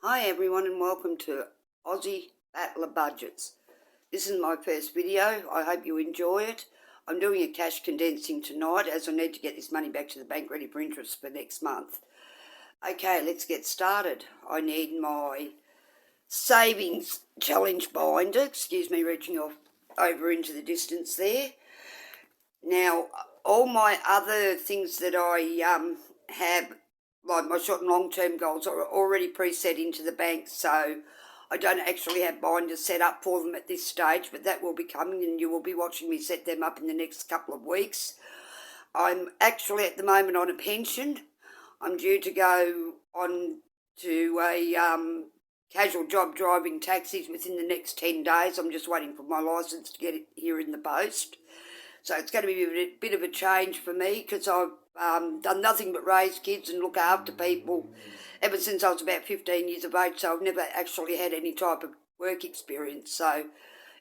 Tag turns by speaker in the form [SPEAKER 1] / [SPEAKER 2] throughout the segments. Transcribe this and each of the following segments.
[SPEAKER 1] Hi everyone and welcome to Aussie Battle of Budgets. This is my first video. I hope you enjoy it. I'm doing a cash condensing tonight as I need to get this money back to the bank ready for interest for next month. Okay, let's get started. I need my savings challenge binder. Excuse me, reaching off over into the distance there. Now, all my other things that I have, like my short and long-term goals, are already preset into the bank, so I don't actually have binders set up for them at this stage, but that will be coming and you will be watching me set them up in the next couple of weeks. I'm actually at the moment on a pension. I'm due to go on to a casual job driving taxis within the next 10 days. I'm just waiting for my licence to get it here in the post. So it's going to be a bit of a change for me because I've done nothing but raise kids and look after people ever since I was about 15 years of age, so I've never actually had any type of work experience. So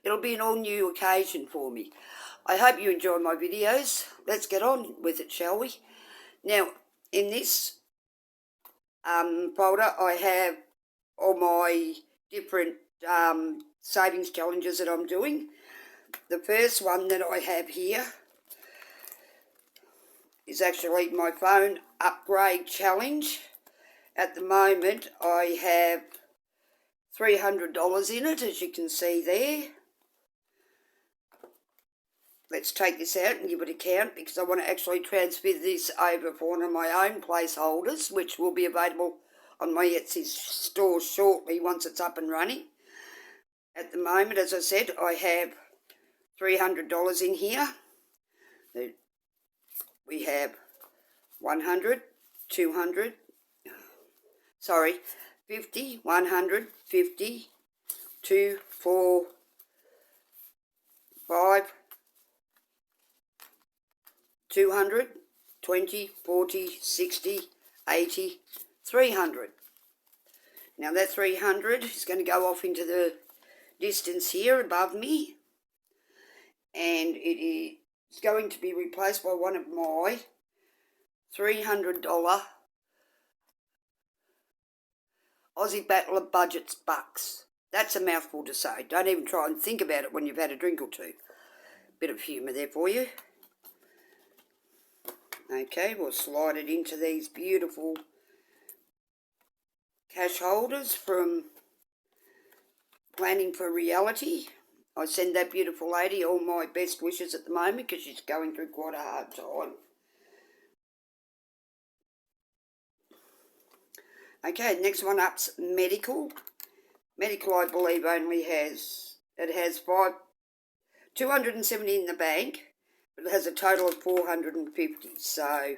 [SPEAKER 1] it'll be an all-new occasion for me. I hope you enjoy my videos. Let's get on with it, shall we? Now, in this folder, I have all my different savings challenges that I'm doing. The first one that I have here is actually my phone upgrade challenge. At the moment, I have $300 in it, as you can see there. Let's take this out and give it a count because I want to actually transfer this over for one of my own placeholders, which will be available on my Etsy store shortly once it's up and running. At the moment, as I said, I have $300 in here. We have 50, 100, 50, 2, 4, 5, 200, 20, 40, 60, 80, 300. Now that 300 is going to go off into the distance here above me, and it is going to be replaced by one of my $300 Aussie Battle of Budgets bucks. That's a mouthful to say. Don't even try and think about it when you've had a drink or two. Bit of humour there for you. Okay, we'll slide it into these beautiful cash holders from Planning for Reality. I send that beautiful lady all my best wishes at the moment because she's going through quite a hard time. Okay, next one up's medical. Medical, I believe, only has 270 in the bank, but it has a total of 450. So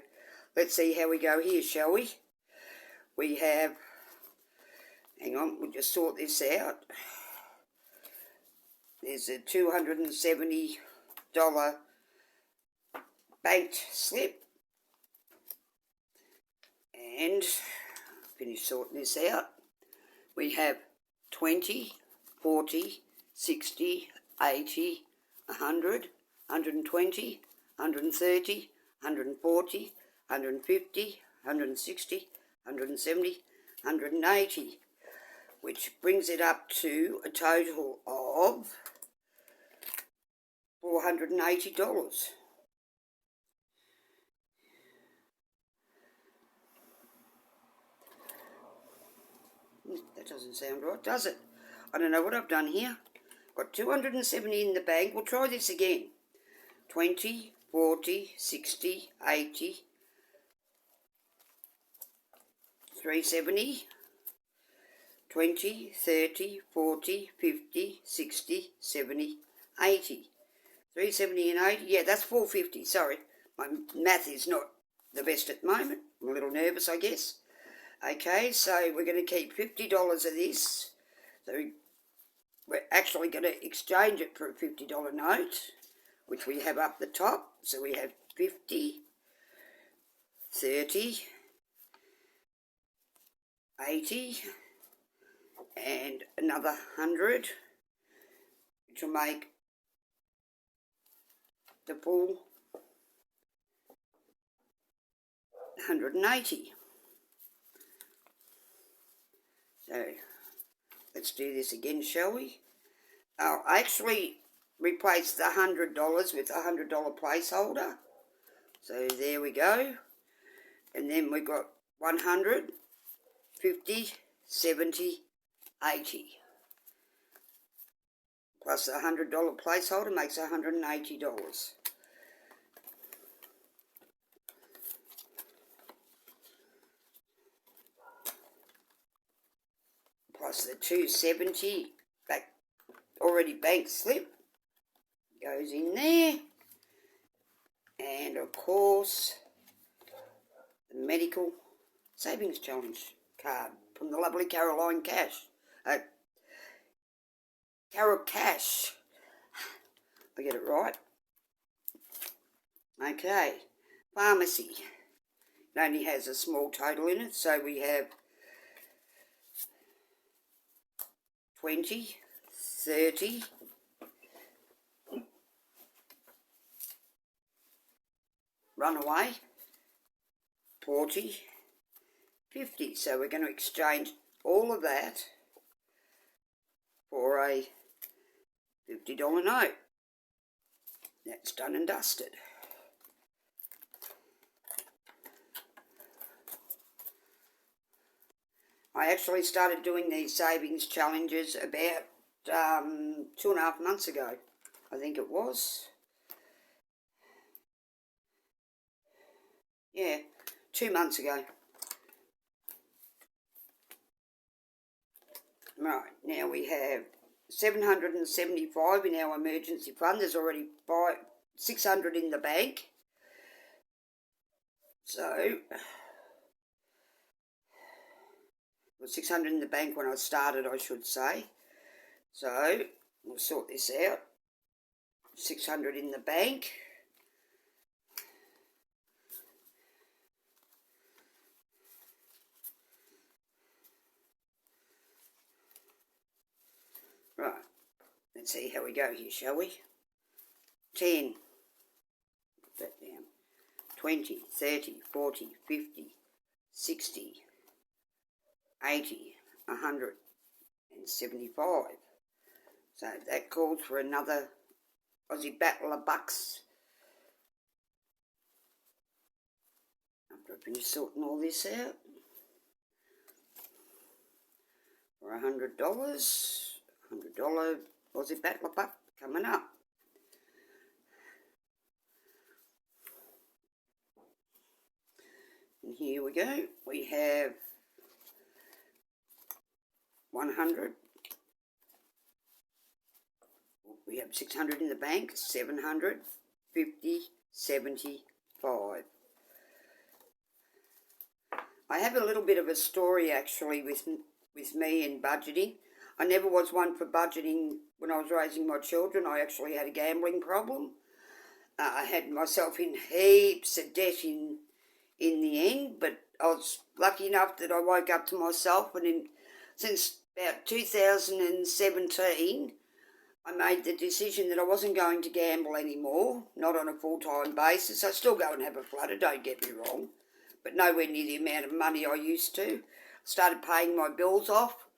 [SPEAKER 1] let's see how we go here, shall we? We have, hang on, we'll just sort this out. There's a $270 banked slip, and finish sorting this out. We have 20, 40, 60, 80, 100, 120, 130, 140, 150, 160, 170, 180, which brings it up to a total of $480. That doesn't sound right, does it? I don't know what I've done here. Got 270 in the bank. We'll try this again. 20, 40, 60, 80, 370, 20, 30, 40, 50, 60, 70, 80. 370 and 80, yeah, that's 450, sorry. My math is not the best at the moment. I'm a little nervous, I guess. Okay, so we're going to keep $50 of this. So we're actually going to exchange it for a $50 note, which we have up the top. So we have 50, 30, 80, and another 100, which will make the full 180. So let's do this again, shall we? I'll actually replace the $100 with a $100 placeholder. So there we go. And then we got 100, 50, 70, 80. Plus the $100 placeholder makes $180. Plus the 270 back already bank slip goes in there. And of course the medical savings challenge card from the lovely Caroline Cash. Carol Cash. I get it right. Okay. Pharmacy. It only has a small total in it, so we have 20, 30, runaway, 40, 50. So we're going to exchange all of that for a $50 note. That's done and dusted. I actually started doing these savings challenges about 2.5 months ago, I think it was. Yeah, 2 months ago. Right, now we have 775 in our emergency fund. There's already 600 in the bank. So, well, 600 in the bank when I started, I should say. So, we'll sort this out. 600 in the bank. Right, let's see how we go here, shall we? 10, put that down, 20, 30, 40, 50, 60, 80, 175. So that calls for another Aussie battle of bucks. After I finish sorting all this out, for $100, $100 Aussie battle of buck coming up. And here we go. We have 100. We have 600 in the bank, 700, 50, 75. I have a little bit of a story actually with me in budgeting. I never was one for budgeting when I was raising my children. I actually had a gambling problem. I had myself in heaps of debt in the end, but I was lucky enough that I woke up to myself, and since about 2017 I made the decision that I wasn't going to gamble anymore, not on a full-time basis. I still go and have a flutter, don't get me wrong, but nowhere near the amount of money I used to. Started paying my bills off.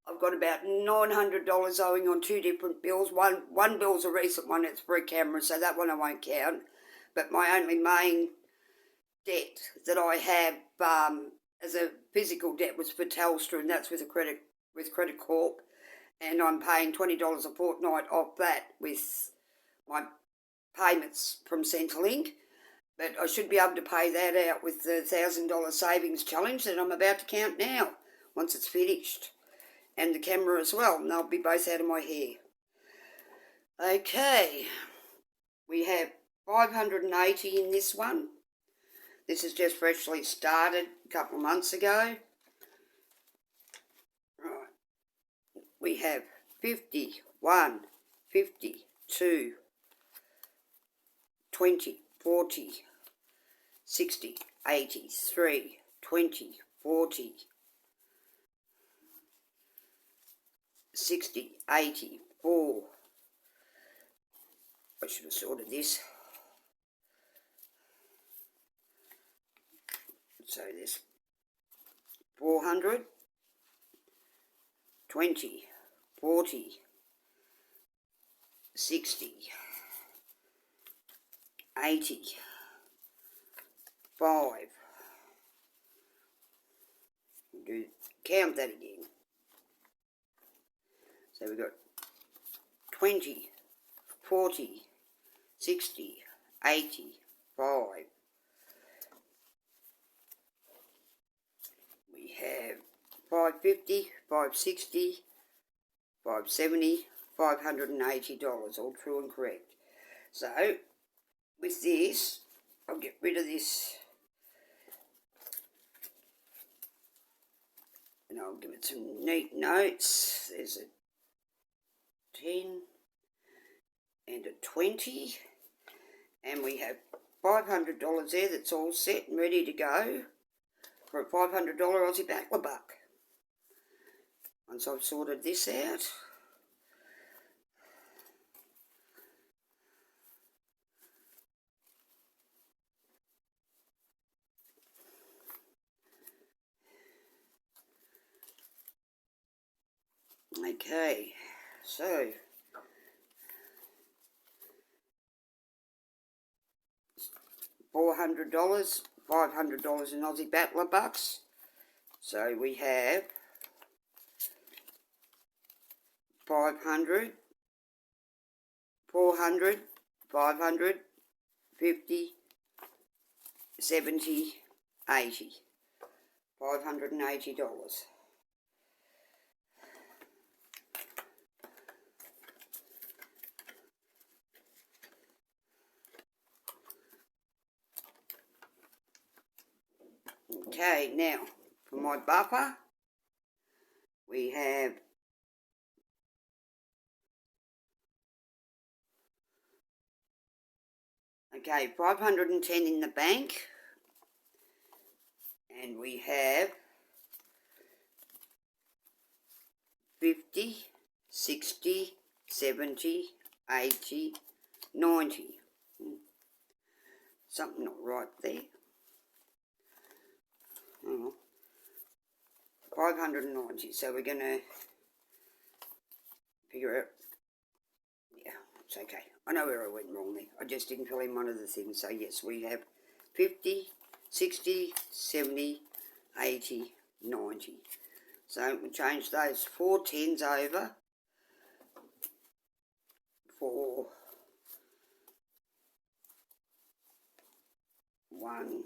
[SPEAKER 1] I've got about $900 owing on 2 different bills. One bill's a recent one, it's for a camera, so that one I won't count. But my only main debt that I have as a physical debt was for Telstra, and that's with Credit Corp. And I'm paying $20 a fortnight off that with my payments from Centrelink. But I should be able to pay that out with the $1,000 savings challenge that I'm about to count now, once it's finished. And the camera as well, and they'll be both out of my hair. Okay, we have 580 in this one. This is just freshly started a couple of months ago. Right, we have 51, 52, 20, 40, 60, 83, 20, 40, 60, 84. I should have sorted this. So there's 400, 20, 40, 60, 80, 5. Count that again. So we've got 20, 40, 60, 80, 5. We have 550, 560, 570, $580, all true and correct. So with this, I'll get rid of this and I'll give it some neat notes. There's a 10 and a 20, and we have $500 there that's all set and ready to go for a $500 Aussie battler buck. Once I've sorted this out, okay, so $400, $500 in Aussie battler bucks. So we have 500, 400, 500, 50, 70, 80, $580. Okay, now for my buffer, we have okay, 510 in the bank, and we have 50, 60, 70, 80, 90. Something not right there. Oh, 590, so we're going to figure out, yeah, it's okay. I know where I went wrong there. I just didn't fill in one of the things. So yes, we have 50, 60, 70, 80, 90. So we'll change those 4 10s over for 1,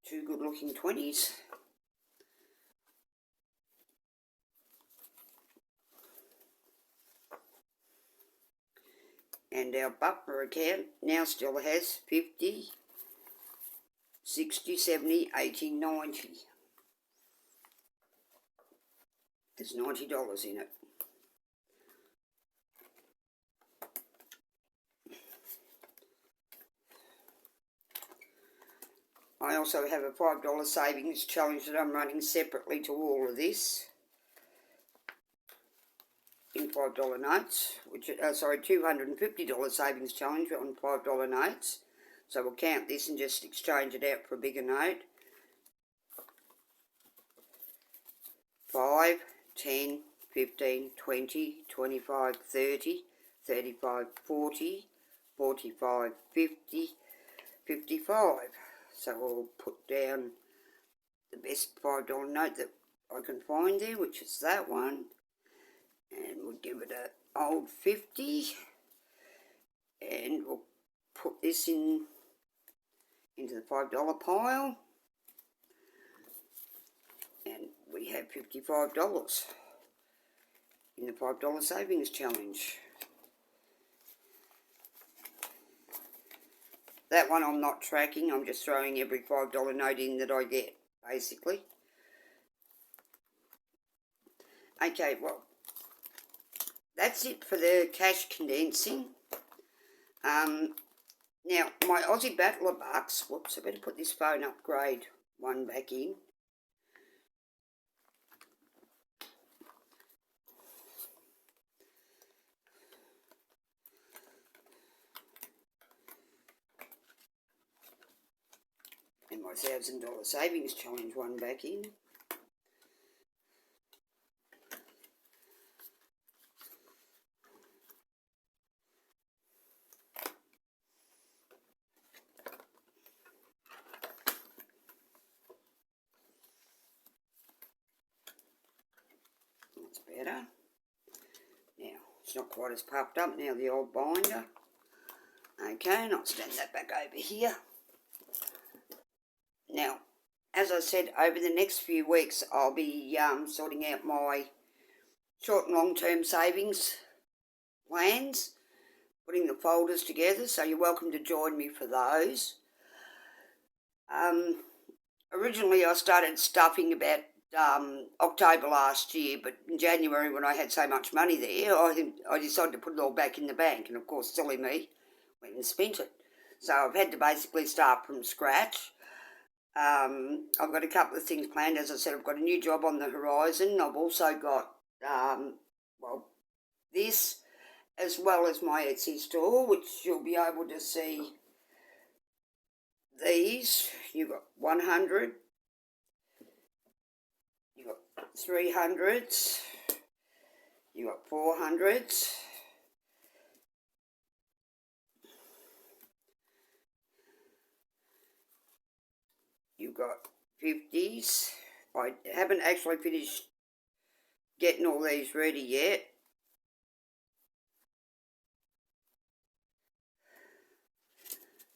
[SPEAKER 1] 2 good looking 20s. And our buffer account now still has 50, 60, 70, 80, 90. There's $90 in it. I also have a $5 savings challenge that I'm running separately to all of this in $5 notes, which $250 savings challenge on $5 notes. So we'll count this and just exchange it out for a bigger note. 5, 10, 15, 20, 25, 30, 35, 40, 45, 50, 55. So we'll put down the best $5 note that I can find there, which is that one. And we'll give it an old 50. And we'll put this into the $5 pile. And we have $55 in the $5 savings challenge. That one I'm not tracking, I'm just throwing every $5 note in that I get, basically. Okay, well, that's it for the cash condensing. Now, my Aussie Battler Bucks, whoops, I better put this phone upgrade one back in. And my $1,000 savings challenge one back in. better. Now, it's not quite as puffed up now, the old binder. Okay, and I'll stand that back over here. Now, as I said, over the next few weeks, I'll be sorting out my short and long-term savings plans, putting the folders together, so you're welcome to join me for those. Originally, I started stuffing about October last year, but in January, when I had so much money there, I decided to put it all back in the bank, and of course, silly me, went and spent it. So I've had to basically start from scratch. I've got a couple of things planned. As I said, I've got a new job on the horizon. I've also got, this, as well as my Etsy store, which you'll be able to see these. You've got 100, you've got 300s, you've got 400s, you've got 50s. I haven't actually finished getting all these ready yet.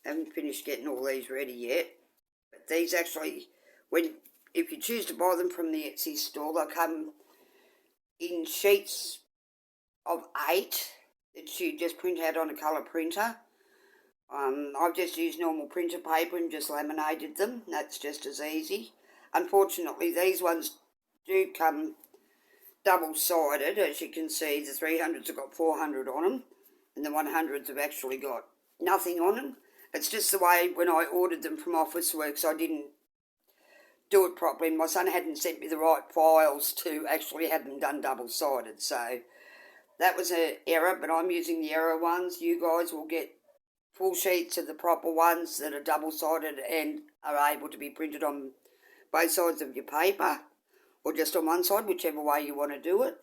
[SPEAKER 1] Haven't finished getting all these ready yet. But these actually, if you choose to buy them from the Etsy store, they'll come in sheets of 8 that you just print out on a colour printer. I've just used normal printer paper and just laminated them. That's just as easy. Unfortunately, these ones do come double-sided. As you can see, the 300s have got 400 on them, and the 100s have actually got nothing on them. It's just the way when I ordered them from Officeworks, I didn't do it properly. My son hadn't sent me the right files to actually have them done double-sided. So that was an error, but I'm using the error ones. You guys will get full sheets of the proper ones that are double-sided and are able to be printed on both sides of your paper, or just on one side, whichever way you want to do it.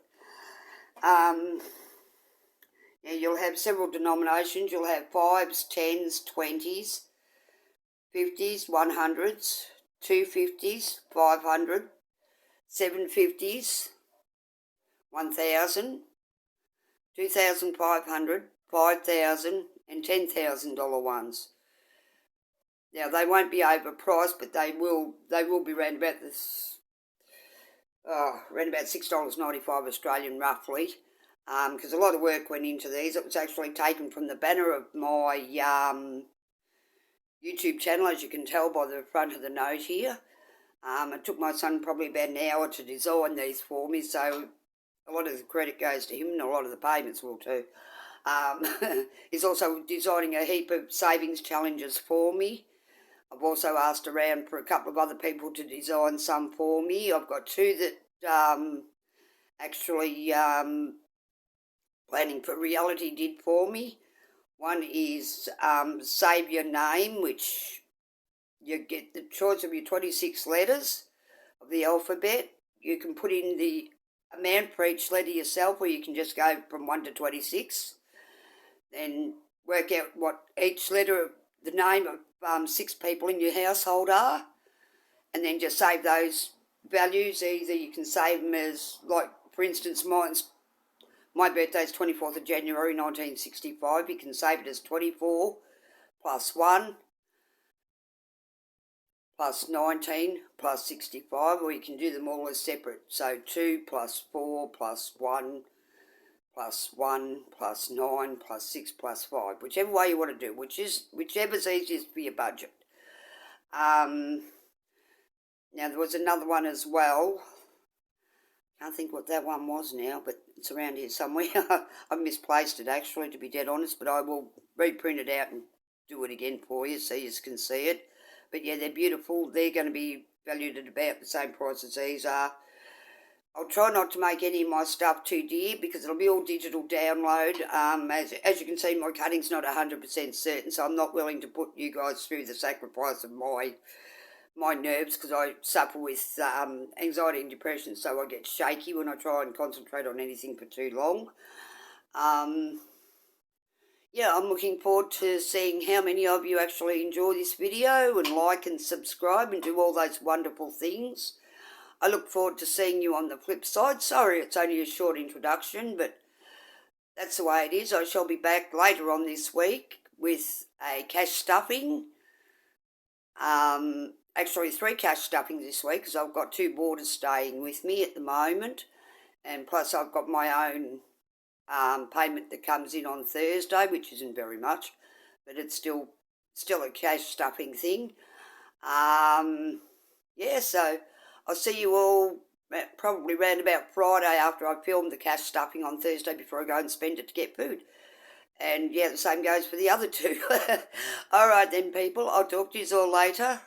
[SPEAKER 1] Yeah, you'll have several denominations. You'll have 5s, 10s, 20s, 50s, 100s, 250s, 500, 750s, 1,000, 2,500, 5,000 and $10,000 ones. Now, they won't be overpriced, but they will be around about this, around about $6.95 Australian roughly, because a lot of work went into these. It was actually taken from the banner of my YouTube channel, as you can tell by the front of the note here. It took my son probably about an hour to design these for me, so a lot of the credit goes to him, and a lot of the payments will too. He's also designing a heap of savings challenges for me. I've also asked around for a couple of other people to design some for me. I've got 2 that actually Planning for Reality did for me. One is Save Your Name, which you get the choice of your 26 letters of the alphabet. You can put in the amount for each letter yourself, or you can just go from 1 to 26. Then work out what each letter of the name of 6 people in your household are, and then just save those values. Either you can save them as, like, for instance, my birthday's 24th of January 1965. You can save it as 24 plus 1 plus 19 plus 65, or you can do them all as separate. So 2 plus 4 plus 1 plus 1 plus 9 plus 6 plus 5, whichever way you want to do, whichever's easiest for your budget. Now, there was another one as well. Can't think what that one was now, but it's around here somewhere. I've misplaced it, actually, to be dead honest, but I will reprint it out and do it again for you so you can see it. But yeah, they're beautiful. They're going to be valued at about the same price as these are. I'll try not to make any of my stuff too dear, because it'll be all digital download. As you can see, my cutting's not 100% certain, so I'm not willing to put you guys through the sacrifice of my nerves, because I suffer with anxiety and depression, so I get shaky when I try and concentrate on anything for too long. Yeah, I'm looking forward to seeing how many of you actually enjoy this video and like and subscribe and do all those wonderful things. I look forward to seeing you on the flip side. Sorry it's only a short introduction, but that's the way it is. I shall be back later on this week with a cash stuffing. Actually 3 cash stuffings this week because I've got 2 boarders staying with me at the moment, and plus I've got my own payment that comes in on Thursday, which isn't very much, but it's still a cash stuffing thing. Yeah, so I'll see you all probably round about Friday after I film the cash stuffing on Thursday before I go and spend it to get food. And yeah, the same goes for the other 2. All right then, people, I'll talk to you all later.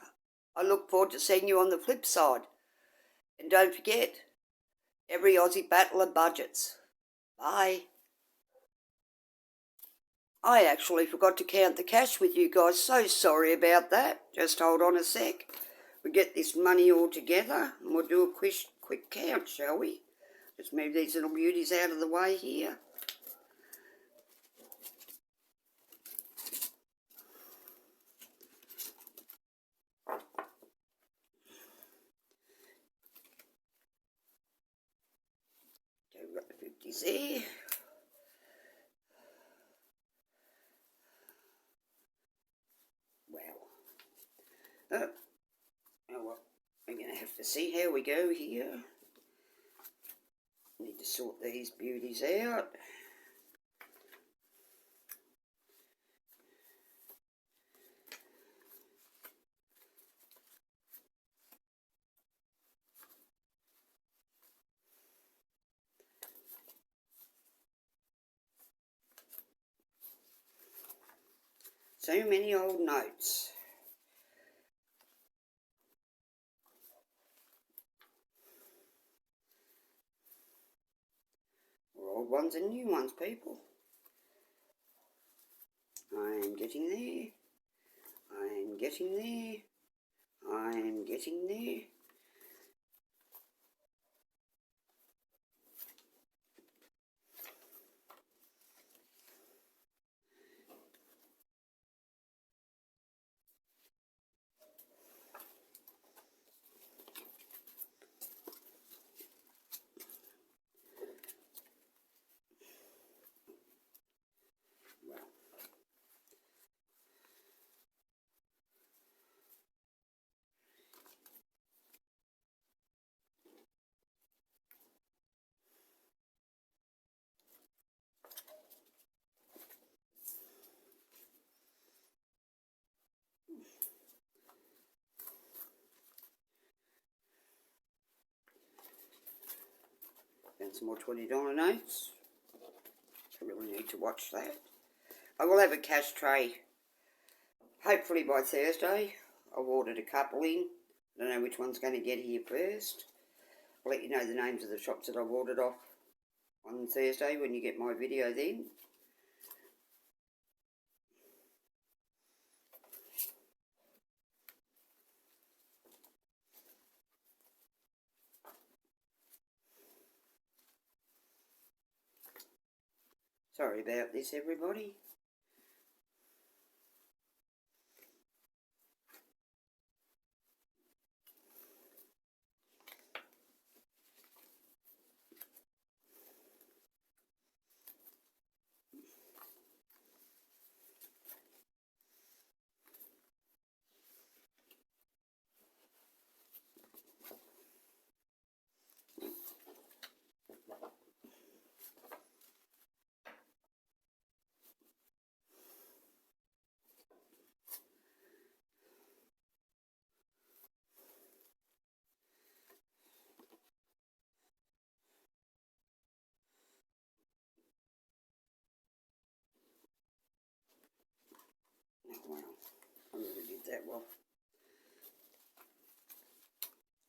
[SPEAKER 1] I look forward to seeing you on the flip side. And don't forget, every Aussie battler budgets. Bye. I actually forgot to count the cash with you guys. So sorry about that. Just hold on a sec. We get this money all together and we'll do a quick count, shall we? Just move these little beauties out of the way here. Okay, we've got the 50s there. Wow. Oh well, we're going to have to see how we go here. Need to sort these beauties out. So many old notes. Old ones and new ones, people. I'm getting there. I'm getting there. I'm getting there. And some more $20 notes. I really need to watch that. I will have a cash tray hopefully by Thursday. I've ordered a couple in. I don't know which one's going to get here first. I'll let you know the names of the shops that I've ordered off on Thursday when you get my video then. Sorry about this, everybody. Oh, wow, I really did that well.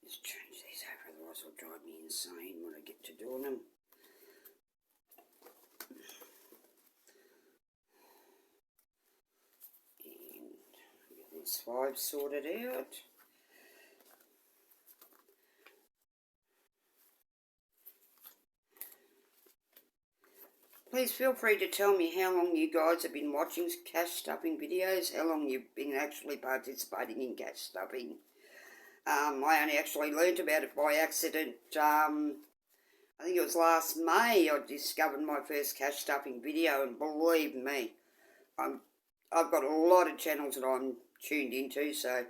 [SPEAKER 1] Just change these over, otherwise it'll drive me insane when I get to doing them. And get these 5 sorted out. Please feel free to tell me how long you guys have been watching cash stuffing videos, how long you've been actually participating in cash stuffing. I only actually learnt about it by accident. I think it was last May I discovered my first cash stuffing video, and believe me, I've got a lot of channels that I'm tuned into, so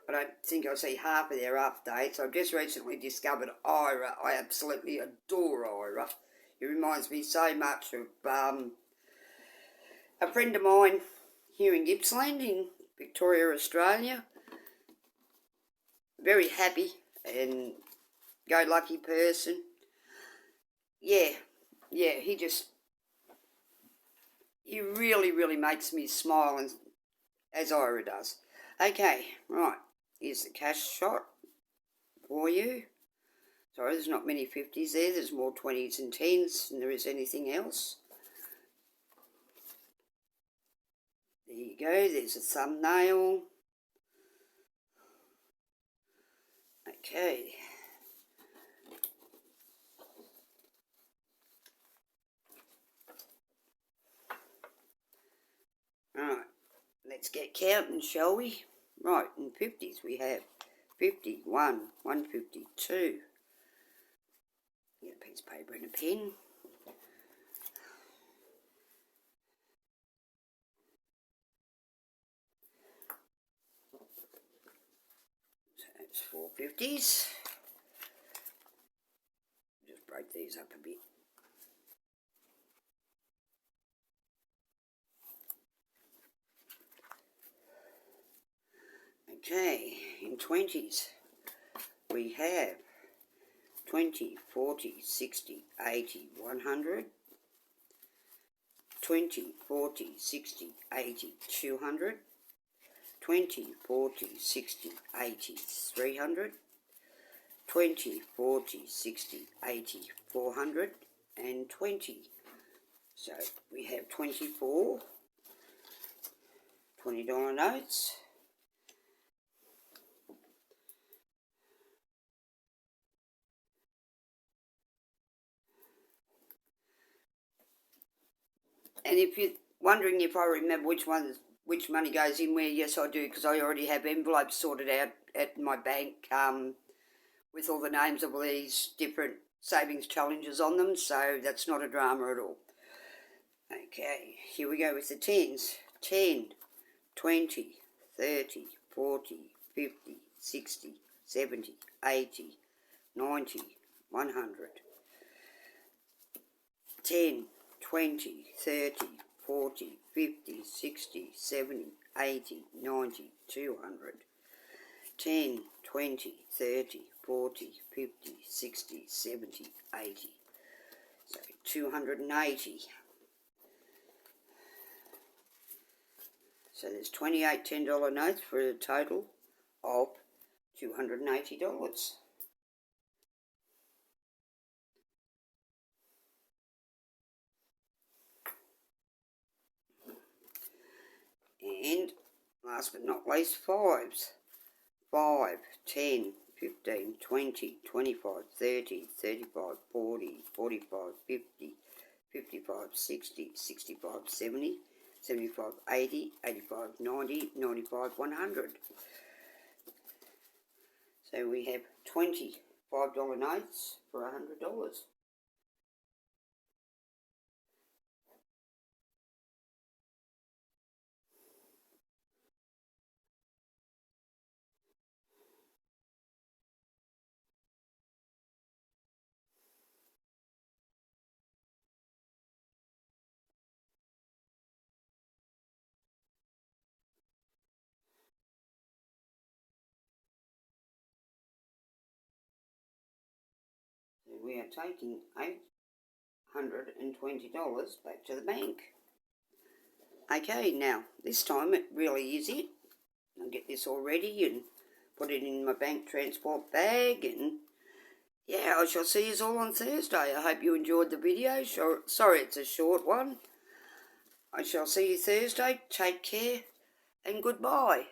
[SPEAKER 1] I don't think I see half of their updates. I've just recently discovered Ira. I absolutely adore Ira. It reminds me so much of a friend of mine here in Gippsland in Victoria, Australia. Very happy and go-lucky person. Yeah, he really makes me smile, and as Ira does. Okay, right, here's the cash shot for you. Sorry, there's not many 50s there. There's more 20s and 10s than there is anything else. There you go. There's a thumbnail. Okay. Right, let's get counting, shall we? Right, in 50s we have 51, 152. Get a piece of paper and a pen. So that's 4 50s. Just break these up a bit. Okay, in 20s we have 20, 40, 60, 80, 100, 20, 40, 60, 80, 200, 20, 40, 60, 80, 300, 20, 40, 60, 80, 400, and 20. So we have 24 $20 notes. And if you're wondering if I remember which money goes in where, yes I do, because I already have envelopes sorted out at my bank with all the names of all these different savings challenges on them, so that's not a drama at all. Okay, here we go with the 10s. 10, 20, 30, 40, 50, 60, 70, 80, 90, 100. 10, 20, 30, 40, 50, 60, 70, 80, 90, 200. 10, 20, 30, 40, 50, 60, 70, 80. So 280. So there's 28 $10 notes for a total of $280. And last but not least, 5s. 5, 10, 15, 20, 25, 30, 35, 40, 45, 50, 55, 60, 65, 70, 75, 80, 85, 90, 95, 100. So we have $25 notes for $100. So we are taking $820 back to the bank. Okay, now this time it really is it. I'll get this all ready and put it in my bank transport bag, and yeah, I shall see you all on Thursday. I hope you enjoyed the video. Sorry it's a short one. I shall see you Thursday. Take care and goodbye.